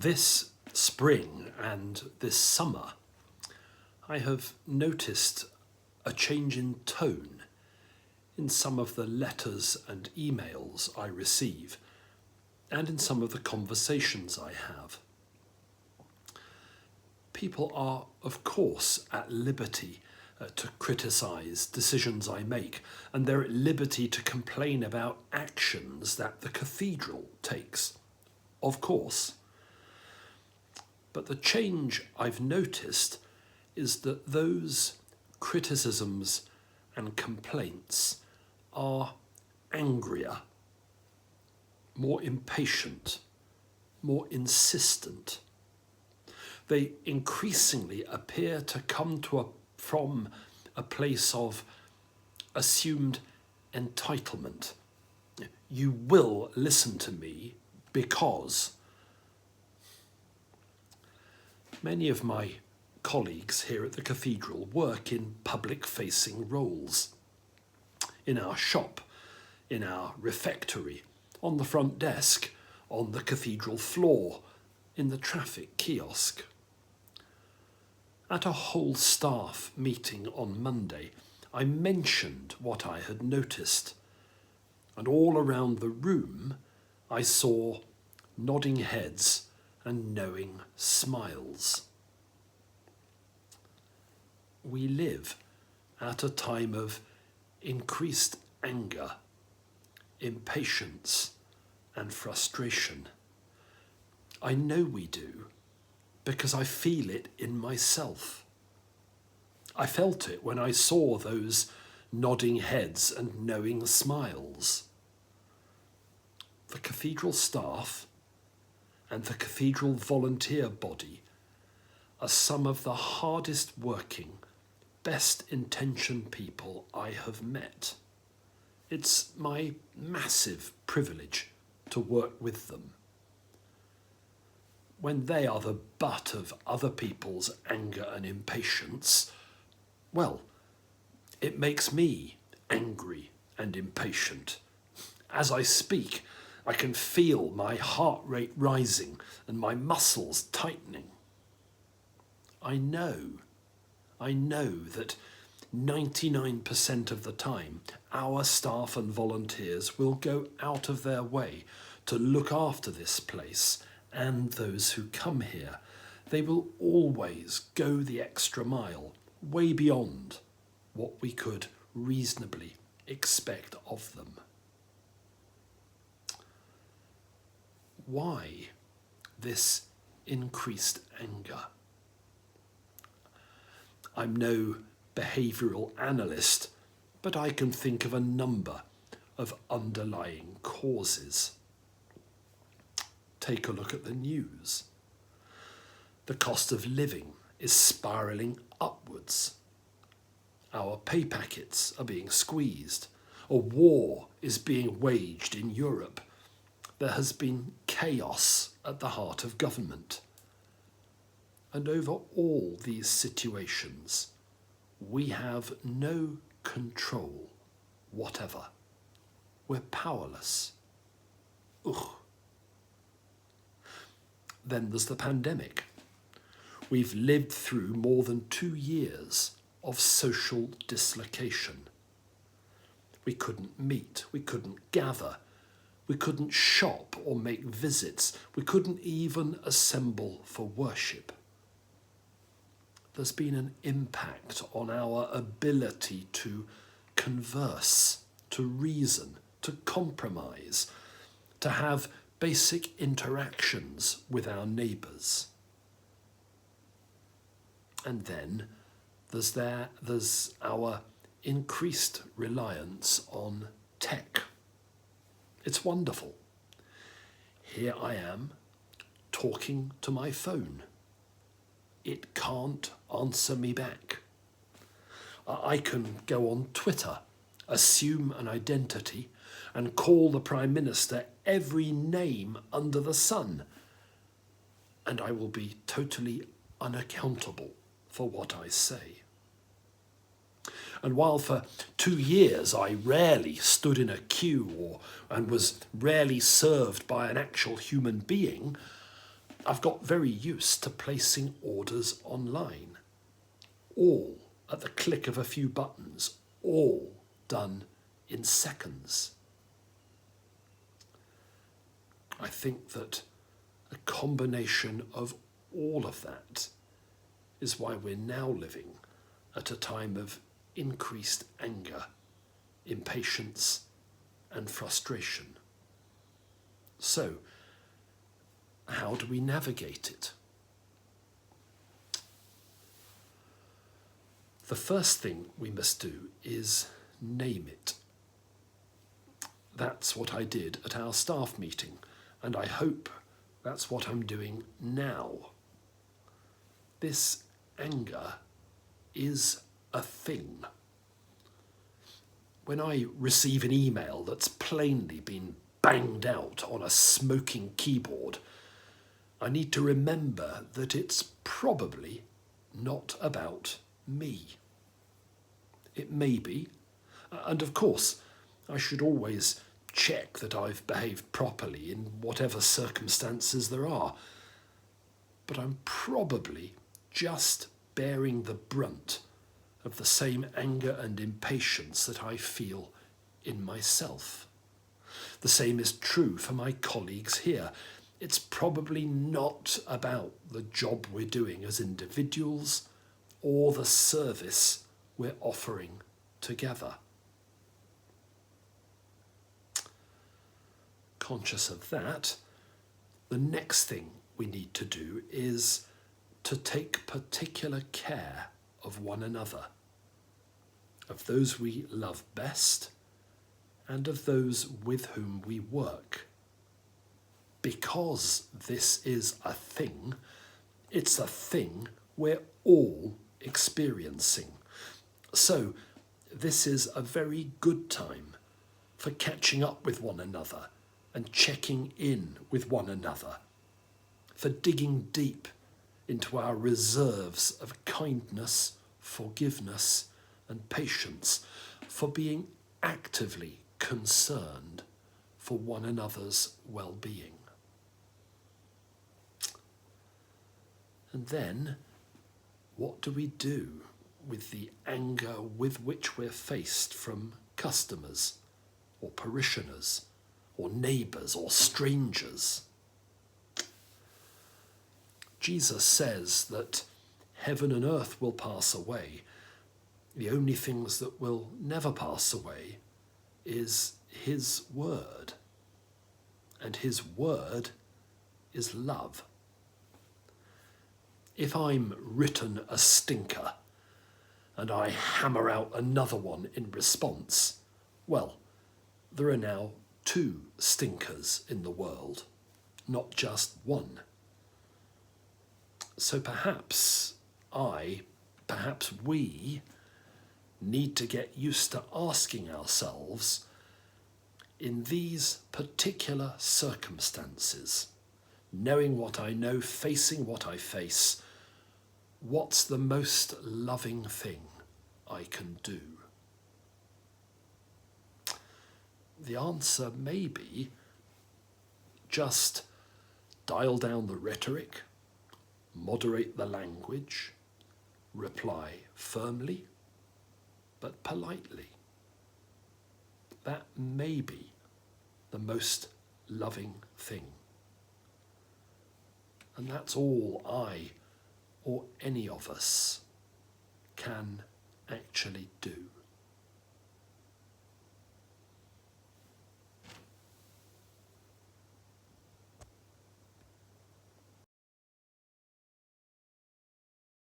This spring and this summer, I have noticed a change in tone in some of the letters and emails I receive, and in some of the conversations I have. People are, of course, at liberty to criticise decisions I make, and they're at liberty to complain about actions that the Cathedral takes, of course. But the change I've noticed is that those criticisms and complaints are angrier, more impatient, more insistent. They increasingly appear to come from a place of assumed entitlement. You will listen to me because. Many of my colleagues here at the Cathedral work in public-facing roles. In our shop, in our refectory, on the front desk, on the Cathedral floor, in the traffic kiosk. At a whole staff meeting on Monday, I mentioned what I had noticed, and all around the room I saw nodding heads and knowing smiles. We live at a time of increased anger, impatience, and frustration. I know we do because I feel it in myself. I felt it when I saw those nodding heads and knowing smiles. The Cathedral staff and the Cathedral volunteer body are some of the hardest working, best intentioned people I have met. It's my massive privilege to work with them. When they are the butt of other people's anger and impatience, well, it makes me angry and impatient. As I speak, I can feel my heart rate rising and my muscles tightening. I know that 99% of the time our staff and volunteers will go out of their way to look after this place and those who come here. They will always go the extra mile, way beyond what we could reasonably expect of them. Why this increased anger? I'm no behavioural analyst, but I can think of a number of underlying causes. Take a look at the news. The cost of living is spiralling upwards. Our pay packets are being squeezed. A war is being waged in Europe. There has been chaos at the heart of government. And over all these situations, we have no control whatever. We're powerless. Ugh. Then there's the pandemic. We've lived through more than 2 years of social dislocation. We couldn't meet, we couldn't gather, we couldn't shop or make visits, we couldn't even assemble for worship. There's been an impact on our ability to converse, to reason, to compromise, to have basic interactions with our neighbours. And then there's our increased reliance on tech. It's wonderful. Here I am, talking to my phone. It can't answer me back. I can go on Twitter, assume an identity, and call the Prime Minister every name under the sun, and I will be totally unaccountable for what I say. And while for 2 years I rarely stood in a queue and was rarely served by an actual human being, I've got very used to placing orders online, all at the click of a few buttons, all done in seconds. I think that a combination of all of that is why we're now living at a time of increased anger, impatience, and frustration. So, how do we navigate it? The first thing we must do is name it. That's what I did at our staff meeting, and I hope that's what I'm doing now. This anger is a thing. When I receive an email that's plainly been banged out on a smoking keyboard, I need to remember that it's probably not about me. It may be, and of course, I should always check that I've behaved properly in whatever circumstances there are. But I'm probably just bearing the brunt of the same anger and impatience that I feel in myself. The same is true for my colleagues here. It's probably not about the job we're doing as individuals or the service we're offering together. Conscious of that, the next thing we need to do is to take particular care of one another, of those we love best, and of those with whom we work. Because this is a thing, it's a thing we're all experiencing. So this is a very good time for catching up with one another and checking in with one another, for digging deep into our reserves of kindness, forgiveness, and patience, for being actively concerned for one another's well-being. And then, what do we do with the anger with which we're faced from customers, or parishioners, or neighbours, or strangers? Jesus says that heaven and earth will pass away. The only things that will never pass away is his word. And his word is love. If I'm written a stinker and I hammer out another one in response, well, there are now 2 stinkers in the world, not just one. So perhaps we need to get used to asking ourselves, in these particular circumstances, knowing what I know, facing what I face, what's the most loving thing I can do? The answer may be just dial down the rhetoric, moderate the language, reply firmly but politely. That may be the most loving thing. And that's all I or any of us can actually do.